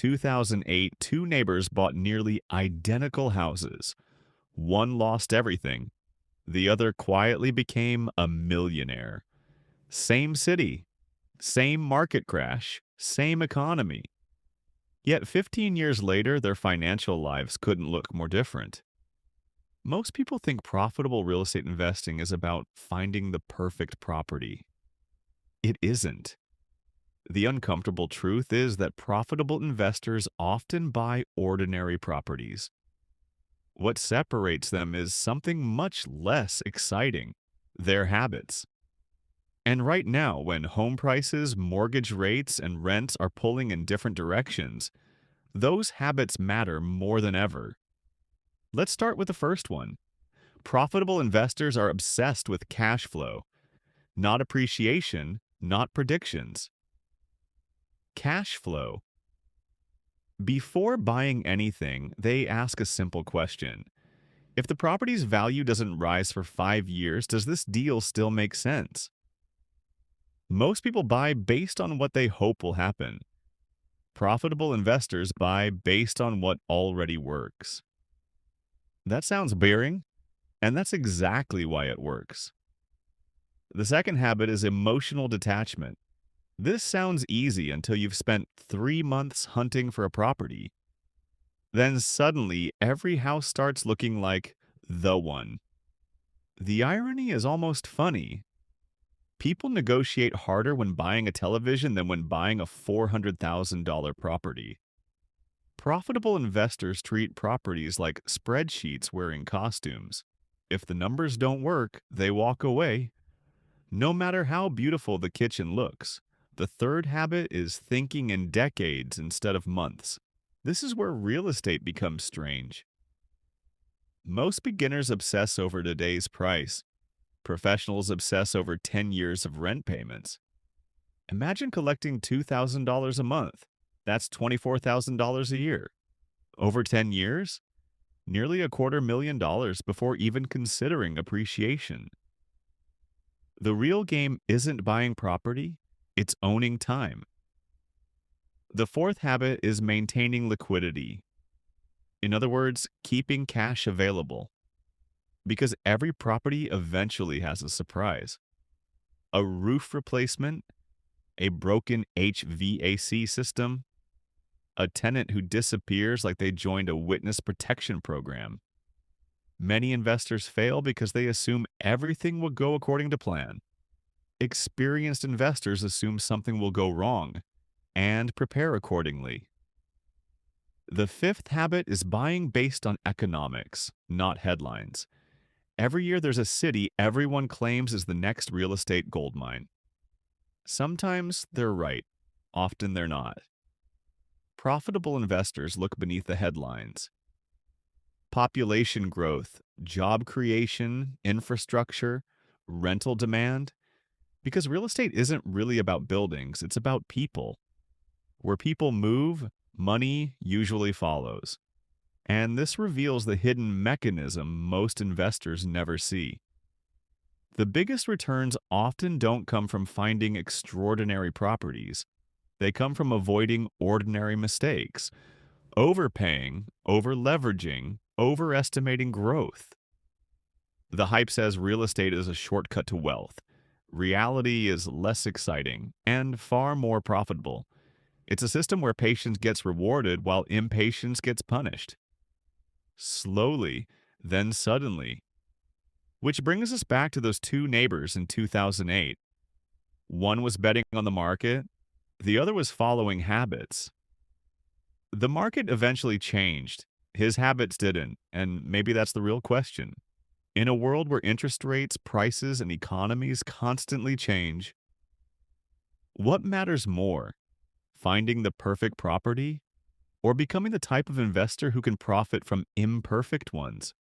2008, two neighbors bought nearly identical houses. One lost everything, the other quietly became a millionaire. Same city, same market crash, same economy. Yet 15 years later, their financial lives couldn't look more different. Most people think profitable real estate investing is about finding the perfect property. It isn't. The uncomfortable truth is that profitable investors often buy ordinary properties. What separates them is something much less exciting: their habits. And right now, when home prices, mortgage rates, and rents are pulling in different directions, those habits matter more than ever. Let's start with the first one. Profitable investors are obsessed with cash flow, not appreciation, not predictions. Cash flow. Before buying anything, they ask a simple question. If the property's value doesn't rise for 5 years, does this deal still make sense? Most people buy based on what they hope will happen. Profitable investors buy based on what already works. That sounds boring, and that's exactly why it works. The second habit is emotional detachment. This sounds easy until you've spent 3 months hunting for a property. Then suddenly, every house starts looking like the one. The irony is almost funny. People negotiate harder when buying a television than when buying a $400,000 property. Profitable investors treat properties like spreadsheets wearing costumes. If the numbers don't work, they walk away. No matter how beautiful the kitchen looks. The third habit is thinking in decades instead of months. This is where real estate becomes strange. Most beginners obsess over today's price. Professionals obsess over 10 years of rent payments. Imagine collecting $2,000 a month. That's $24,000 a year. Over 10 years? Nearly $250,000 before even considering appreciation. The real game isn't buying property, it's owning time. The fourth habit is maintaining liquidity. In other words, keeping cash available. Because every property eventually has a surprise. A roof replacement, a broken HVAC system, a tenant who disappears like they joined a witness protection program. Many investors fail because they assume everything will go according to plan. Experienced investors assume something will go wrong and prepare accordingly. The fifth habit is buying based on economics, not headlines. Every year there's a city everyone claims is the next real estate goldmine. Sometimes they're right, often they're not. Profitable investors look beneath the headlines. Population growth, job creation, infrastructure, rental demand. Because real estate isn't really about buildings, it's about people. Where people move, money usually follows. And this reveals the hidden mechanism most investors never see. The biggest returns often don't come from finding extraordinary properties. They come from avoiding ordinary mistakes, overpaying, over-leveraging, overestimating growth. The hype says real estate is a shortcut to wealth. Reality is less exciting and far more profitable. It's a system where patience gets rewarded while impatience gets punished. Slowly, then suddenly. Which brings us back to those two neighbors in 2008. One was betting on the market, the other was following habits. The market eventually changed. His habits didn't, and maybe that's the real question. In a world where interest rates, prices, and economies constantly change, what matters more? Finding the perfect property or becoming the type of investor who can profit from imperfect ones?